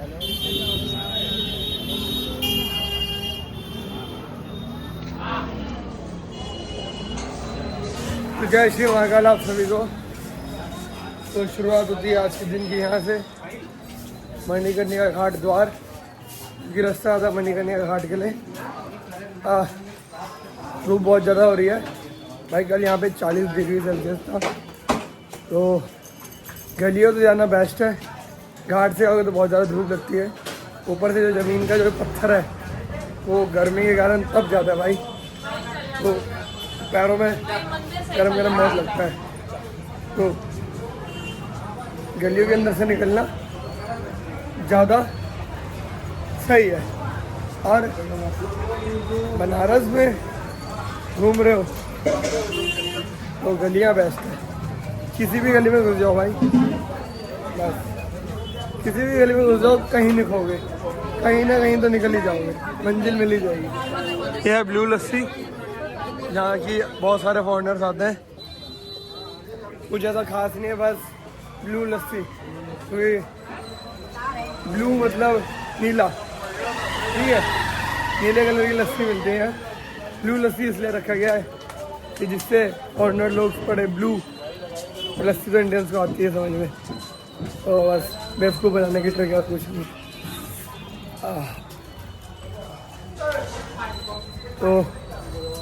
तो जय श्री महाकाल आप सभी को। तो शुरुआत होती है आज के दिन की यहाँ से मणिकर्णिका घाट द्वार, क्योंकि रास्ता आता मणिकर्णिका घाट के लिए। धूप बहुत ज़्यादा हो रही है भाई, कल यहाँ पे 40 डिग्री सेल्सियस था। तो गलियों से जाना बेस्ट है, घाट से आओगे तो बहुत ज़्यादा धूप लगती है। ऊपर से जो ज़मीन का जो पत्थर है वो गर्मी के कारण तप जाता है भाई, तो पैरों में गरम गरम बहुत लगता है। तो गलियों के अंदर से निकलना ज़्यादा सही है। और बनारस में घूम रहे हो तो गलियां बेस्ट है, किसी भी गली में घुस जाओ भाई, बस किसी भी गली में घुस जाओ कहीं नहीं खोगे, कहीं ना कहीं तो निकल ही जाओगे, मंजिल मिल ही जाएगी। यह है ब्लू लस्सी, जहाँ की बहुत सारे फॉरेनर्स आते हैं। कुछ ऐसा खास नहीं है, बस ब्लू लस्सी, क्योंकि ब्लू मतलब नीला, ठीक है, नीले कलर की लस्सी मिलती है। ब्लू लस्सी इसलिए रखा गया है कि जिससे फॉरेनर लोग पढ़े ब्लू लस्सी, तो इंडियंस को आती है समझ में, तो बस बेवकूफ़ बनाने की ट्रिक है, कुछ नहीं। तो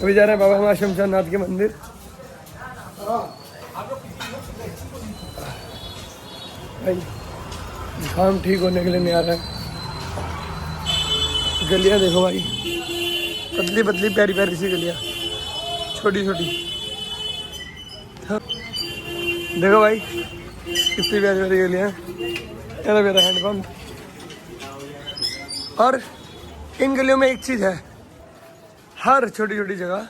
अभी जा रहे हैं बाबा हमारे शमशान नाथ के मंदिर। भाई जुकाम ठीक होने के लिए नहीं आ रहा है। गलियां देखो भाई, पतली पतली प्यारी प्यारी सी गलियां, छोटी छोटी। देखो भाई कितनी प्यारी प्यारी गलियां, मेरा मेरा हैंडपम्प। और इन गलियों में एक चीज़ है, हर छोटी छोटी जगह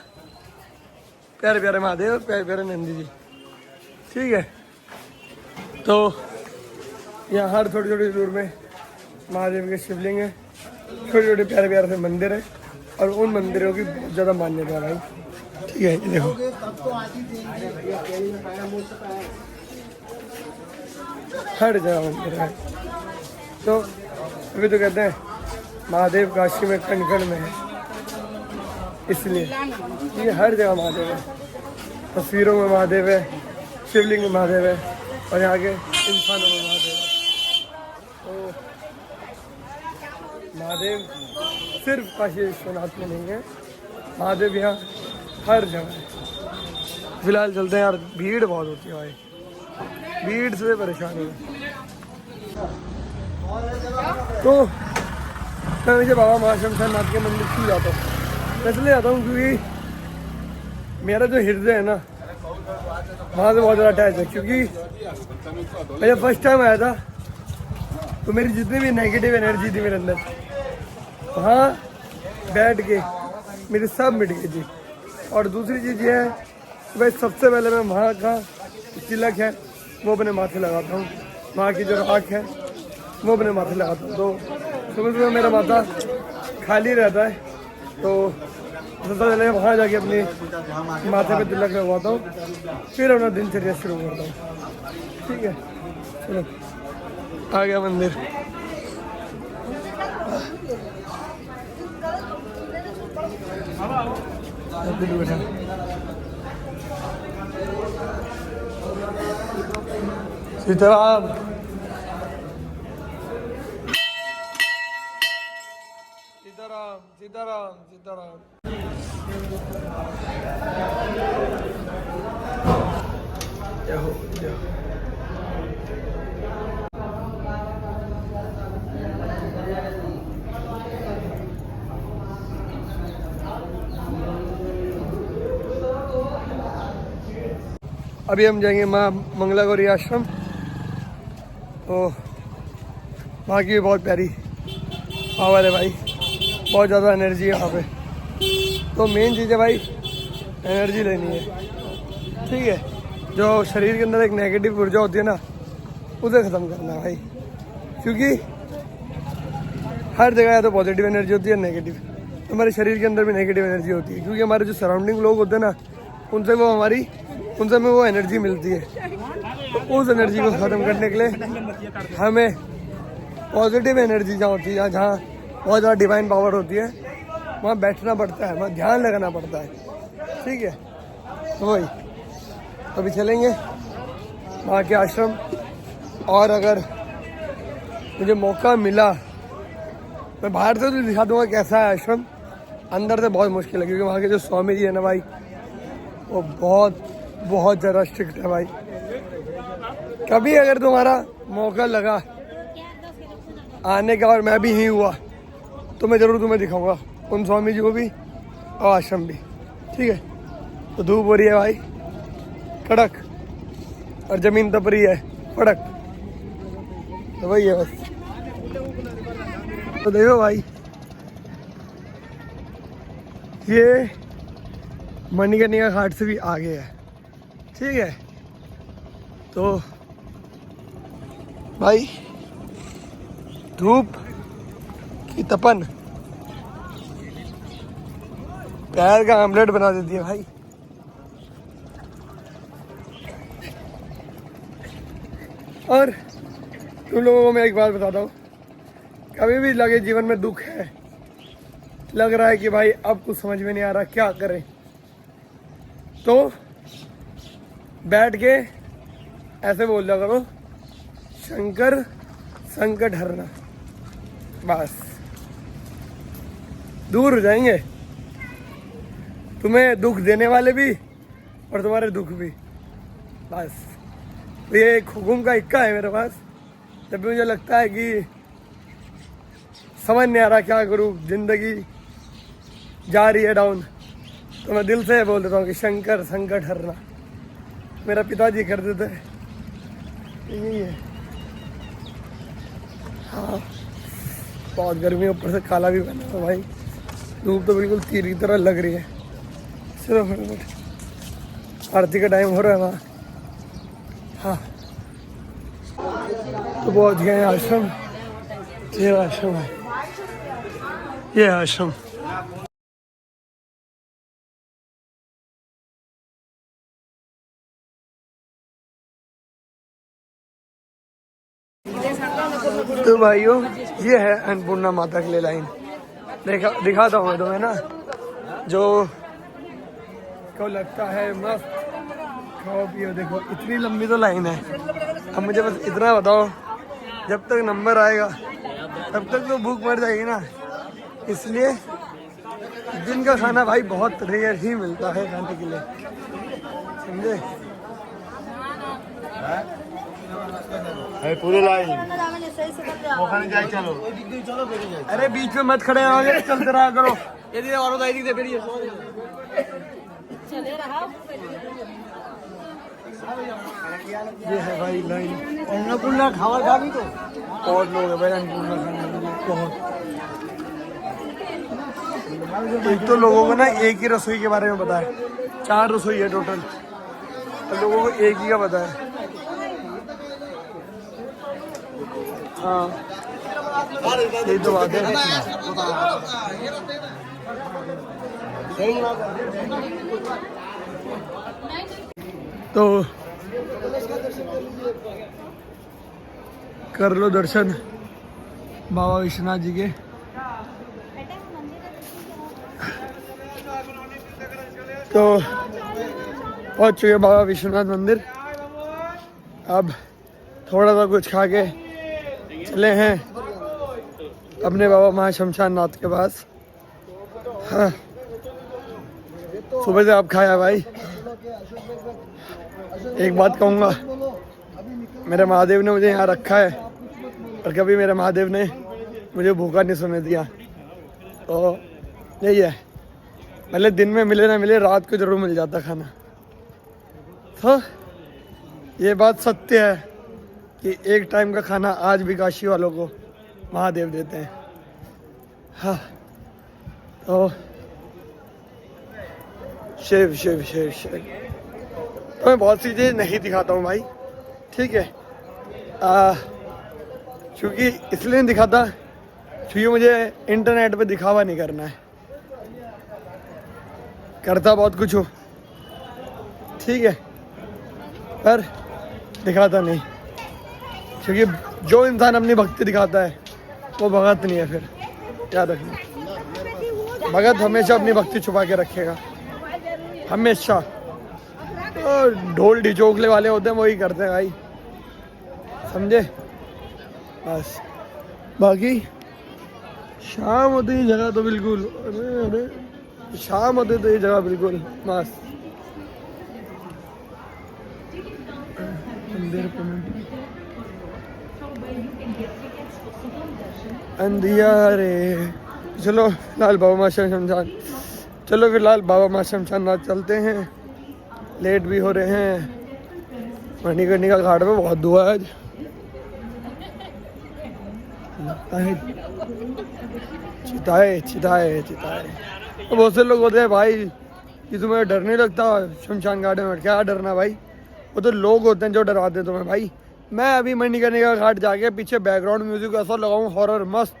प्यारे प्यारे महादेव, प्यारे प्यारे नंदी जी, ठीक है। तो यहाँ हर थोड़ी थोड़ी दूर में महादेव के शिवलिंग है, छोटे छोटे प्यारे प्यारे से मंदिर है, और उन मंदिरों की बहुत ज़्यादा मान्यता है भाई, ठीक है। ये देखो हर जगह मंदिर है। तो अभी तो कहते हैं महादेव काशी में कण कण में है, इसलिए ये हर जगह महादेव है। तस्वीरों में महादेव है, शिवलिंग में महादेव है, और यहाँ के इंसानों में महादेव है। तो महादेव सिर्फ काशी विश्वनाथ में नहीं है, महादेव यहाँ हर जगह है। फिलहाल चलते हैं यार, भीड़ बहुत होती है भाई, भीड़ से परेशान हो। तो मैं मुझे बाबा महाशमशान नाथ के मंदिर क्यों जाता हूँ, इसलिए जाता हूँ क्योंकि मेरा जो हृदय है ना वहाँ से बहुत ज़्यादा अटैच है। क्योंकि मैं जब फर्स्ट टाइम आया था तो मेरी जितनी भी नेगेटिव एनर्जी थी मेरे अंदर, वहाँ बैठ के मेरी सब मिट गई थी। और दूसरी चीज़ ये है कि भाई सबसे पहले मैं वहाँ का तिलक है वो अपने माथे लगाता हूँ, वहाँ की जो राख है वो अपने माथे लगाता हूँ। तो सुबह सुबह मेरा माथा खाली रहता है, तो सबसे पहले वहाँ जाके अपनी माथे पे तिलक लगवाता हूँ, फिर अपना दिनचर्या शुरू करता हूँ, ठीक है। चलो आ गया मंदिर। सीताराम सीताराम सीताराम सीताराम। जय हो जय हो। अभी हम जाएंगे माँ मंगला गौरी आश्रम, तो वहाँ की भी बहुत प्यारी पावर है भाई, बहुत ज़्यादा एनर्जी है वहाँ पे। तो मेन चीज़ है भाई एनर्जी लेनी है, ठीक है। जो शरीर के अंदर एक नेगेटिव ऊर्जा होती है ना, उसे ख़त्म करना है भाई, क्योंकि हर जगह या तो पॉजिटिव एनर्जी होती है, नेगेटिव। तो हमारे शरीर के अंदर भी नेगेटिव एनर्जी होती है, क्योंकि हमारे जो सराउंडिंग लोग होते हैं ना, उनसे हमें वो एनर्जी मिलती है। तो उस एनर्जी को ख़त्म करने के लिए हमें पॉजिटिव एनर्जी जहाँ होती है, जहाँ बहुत ज़्यादा डिवाइन पावर होती है, वहाँ बैठना पड़ता है, वहाँ ध्यान लगाना पड़ता है। ठीक है, तो वही अभी चलेंगे वहाँ के आश्रम। और अगर मुझे मौका मिला मैं बाहर से तो दिखा दूँगा कैसा है आश्रम, अंदर से बहुत मुश्किल है, क्योंकि वहाँ के जो स्वामी जी है ना भाई, वो बहुत ज़्यादा स्ट्रिक्ट है भाई। कभी अगर तुम्हारा मौका लगा आने का और मैं भी ही हुआ तो मैं ज़रूर तुम्हें दिखाऊंगा उन स्वामी जी को भी और आश्रम भी। ठीक है, तो धूप हो रही है भाई कड़क और ज़मीन तप रही है फड़क, तो वही है बस। तो देखो भाई, ये मणिकर्णिका घाट से भी आगे है। ठीक है, तो भाई धूप की तपन पैर का आमलेट बना देती है भाई। और तुम लोगों को मैं एक बात बताता हूँ, कभी भी लगे जीवन में दुख है, लग रहा है कि भाई अब कुछ समझ में नहीं आ रहा क्या करें, तो बैठ के ऐसे बोल दिया करो, शंकर संकट हरना, बस दूर हो जाएंगे तुम्हें दुख देने वाले भी और तुम्हारे दुख भी। बस तो ये एक हुकुम का इक्का है मेरे पास। जब भी मुझे लगता है कि समझ नहीं आ रहा क्या करूँ, जिंदगी जा रही है डाउन, तो मैं दिल से बोल देता हूँ कि शंकर संकट हरना। मेरा पिताजी कर देते हैं, यही है। हाँ, बहुत गर्मी, ऊपर से काला भी बना है भाई, धूप तो बिल्कुल तीर की तरह लग रही है। चलो फटाफट, आरती का टाइम हो रहा है वहाँ। हाँ, तो पहुँच गए आश्रम। ये आश्रम है, ये आश्रम। तो भाइयों, ये है अन्नपूर्णा माता के लिए लाइन। दिखाता हूँ मैं तुम्हें ना, जो को लगता है मस्त खाओ पियो। देखो इतनी लंबी तो लाइन है। अब मुझे बस इतना बताओ, जब तक नंबर आएगा तब तक तो भूख मर जाएगी ना। इसलिए दिन का खाना भाई बहुत रेयर ही मिलता है खाने के लिए, समझे? पूरी लाइन चलो। अरे बीच में मत खड़े रहोगे, चलते रहा करो। ये है भाई लाइन अन्नपूर्णा खावा खा भी तो बहुत लोग है भाई अन्नपूर्णा खाने के लिए, बहुत। एक तो लोगों को ना एक ही रसोई के बारे में पता है, 4 रसोई है टोटल, तो लोगों को एक ही का पता है। हाँ, यही तो बात है। तो कर लो दर्शन बाबा विश्वनाथ जी के। तो पहुंच चुके बाबा विश्वनाथ मंदिर। अब थोड़ा सा कुछ खा के चले हैं अपने बाबा महाशमशान नाथ के पास। हाँ, सुबह से आप खाया भाई। एक बात कहूँगा, मेरे महादेव ने मुझे यहाँ रखा है और कभी मेरे महादेव ने मुझे भूखा नहीं सोने दिया। तो यही है, भले दिन में मिले ना मिले, रात को जरूर मिल जाता खाना। तो ये बात सत्य है कि एक टाइम का खाना आज भी काशी वालों को महादेव देते हैं। हाँ, तो शिव शिव शिव शिव। तो मैं बहुत सी चीज़ नहीं दिखाता हूँ भाई, ठीक है? क्योंकि इसलिए नहीं दिखाता क्योंकि मुझे इंटरनेट पे दिखावा नहीं करना है। करता बहुत कुछ हो, ठीक है, पर दिखाता नहीं। क्योंकि जो इंसान अपनी भक्ति दिखाता है वो भगत नहीं है फिर, याद रखना। भगत हमेशा अपनी भक्ति छुपा के रखेगा, हमेशा। तो ढोल ढिचोकले वाले होते हैं वही करते हैं भाई, समझे? बस बाकी शाम होती ही जगह तो बिल्कुल, अरे शाम होती तो ये जगह बिल्कुल मस्त। अंधियारे। चलो फिलहाल बाबा माँ शमशान, चलो फिलहाल बाबा माँ शमशान रात चलते हैं, लेट भी हो रहे हैं। मणिकर्णिका घाट पे बहुत धुआं है आज, लगता है चिताए चिताए चिताए। तो बहुत से लोग होते हैं भाई कि तुम्हें डर नहीं लगता शमशान घाट में, क्या डरना भाई, वो तो लोग होते हैं जो डराते हैं तुम्हें भाई। मैं अभी मणिकर्णिका घाट जाके पीछे बैकग्राउंड म्यूजिक ऐसा लगाऊं हॉरर मस्त,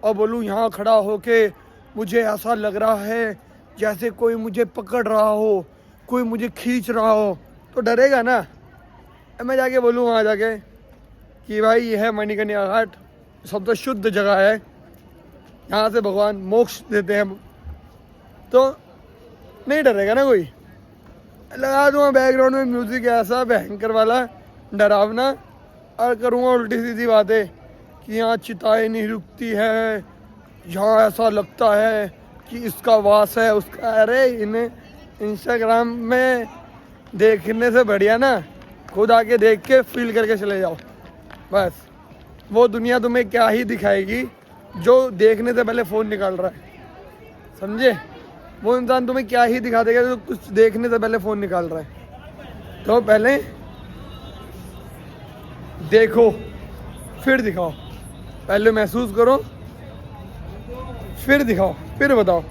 और बोलूं यहाँ खड़ा होके मुझे ऐसा लग रहा है जैसे कोई मुझे पकड़ रहा हो, कोई मुझे खींच रहा हो, तो डरेगा ना। मैं जाके बोलूँ वहाँ जाके कि भाई ये है मणिकर्णिका घाट, सबसे शुद्ध जगह है, यहाँ से भगवान मोक्ष देते हैं, तो नहीं डरेगा ना कोई। लगा दूँगा बैकग्राउंड में म्यूज़िक ऐसा भयंकर वाला डरावना, और करूँगा उल्टी सीधी बातें कि यहाँ चिताएं नहीं रुकती है, यहाँ ऐसा लगता है कि इसका वास है उसका। अरे इन्हें इंस्टाग्राम में देखने से बढ़िया ना खुद आके देख के फील करके चले जाओ। बस वो दुनिया तुम्हें क्या ही दिखाएगी जो देखने से पहले फ़ोन निकाल रहा है, समझे? वो इंसान तुम्हें क्या ही दिखा देगा जो कुछ देखने से पहले फ़ोन निकाल रहा है। तो पहले देखो फिर दिखाओ, पहले महसूस करो फिर दिखाओ फिर बताओ,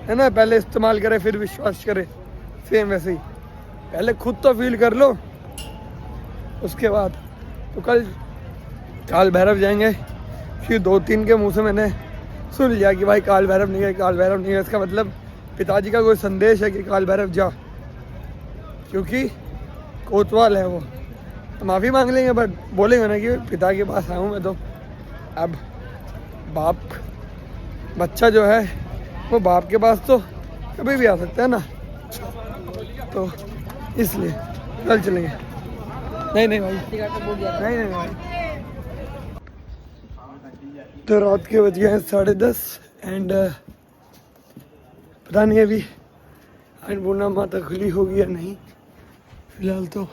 है ना? पहले इस्तेमाल करे फिर विश्वास करे, सेम वैसे ही पहले खुद तो फील कर लो, उसके बाद। तो कल काल भैरव जाएंगे, फिर 2-3 के मुंह से मैंने सुन लिया कि भाई काल भैरव नहीं गए, काल भैरव नहीं गए। इसका मतलब पिताजी का कोई संदेश है कि काल भैरव जा, क्योंकि कोतवाल है वो। तो माफ़ी मांग लेंगे, बट बोलेंगे ना कि पिता के पास आया हूँ मैं। तो अब बाप बच्चा जो है वो बाप के पास तो कभी भी आ सकता है ना, तो इसलिए कल चलेंगे। नहीं भाई, नहीं भाई। तो रात के बज गए हैं 10:30 एंड पता नहीं अभी अन्नपूर्णा माता खुली होगी या नहीं। फिलहाल तो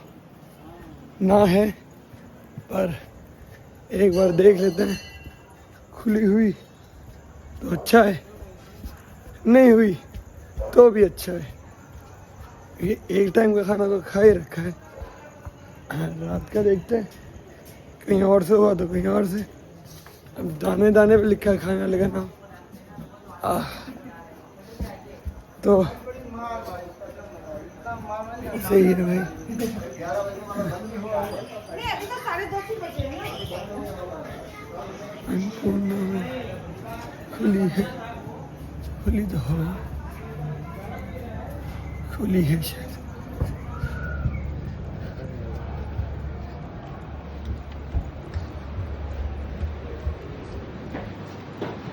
ना है, पर एक बार देख लेते हैं, खुली हुई तो अच्छा है, नहीं हुई तो भी अच्छा है। ये एक टाइम का खाना तो खा ही रखा है, रात का देखते हैं, कहीं और से हुआ तो कहीं और से। अब दाने दाने पे लिखा है खाने वाले का नाम, तो सही है भाई। अन्नपूर्णा खुली है, खुली तो हो, खुली है शायद।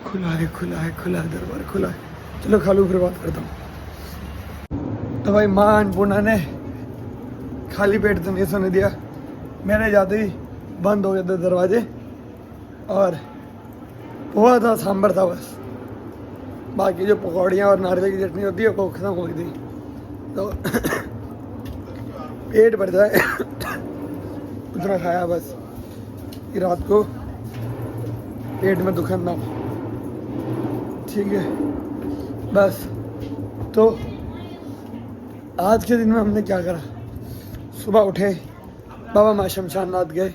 खुला है, खुला है, खुला है, दरबार खुला है। चलो खा लो फिर बात करता हूँ। तो भाई माँ अन्नपूर्णा ने खाली पेट तो नहीं सोने दिया, मैंने जाते ही बंद हो गए थे दरवाजे, और पोहा था, सांभर था बस, बाकी जो पकौड़ियाँ और नारियल की चटनी होती है वो खत्म हो गई थी। तो पेट भर जाए उतना खाया बस कि रात को पेट में दुखन ना हो, ठीक है बस। तो आज के दिन में हमने क्या करा, सुबह उठे, बाबा माँ शमशान गए,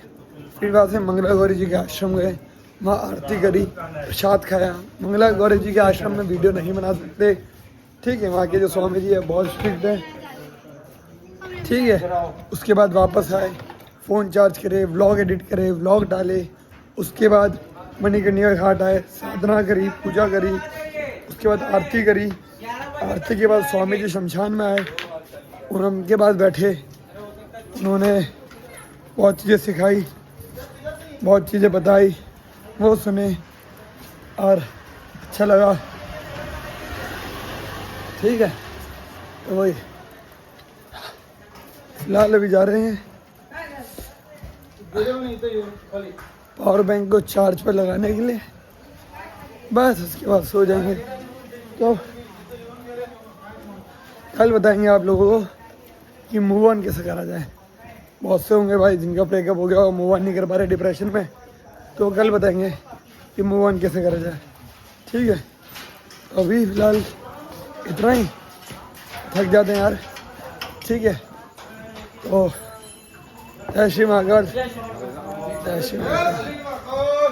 फिर वहाँ से मंगला गौरी जी के आश्रम गए, वहाँ आरती करी, प्रसाद खाया। मंगला गौरी जी के आश्रम में वीडियो नहीं बना सकते, ठीक है, वहाँ के जो स्वामी जी है बहुत स्ट्रिक्ट है, ठीक है। उसके बाद वापस आए, फ़ोन चार्ज करे, व्लॉग एडिट करे, व्लॉग डाले। उसके बाद मणिकर्णिका घाट आए, साधना करी, पूजा करी, उसके बाद आरती करी। आरती के बाद स्वामी जी शमशान में आए और उनके पास बैठे, उन्होंने बहुत चीज़ें सिखाई, बहुत चीज़ें बताई, वो सुने। और अच्छा लगा, ठीक है। तो वही फिलहाल अभी जा रहे हैं पावर बैंक को चार्ज पर लगाने के लिए, बस उसके बाद सो जाएंगे। तो कल बताएंगे आप लोगों को कि मूव ऑन कैसे करा जाए। बहुत से होंगे भाई जिनका ब्रेकअप हो गया और मूव ऑन नहीं कर पा रहे डिप्रेशन में, तो कल बताएंगे कि मूव ऑन कैसे करा जाए, ठीक है। अभी फ़िलहाल इतना ही, थक जाते हैं यार, ठीक है। तो जय श्री महाकाल, जय श्री महाकाल।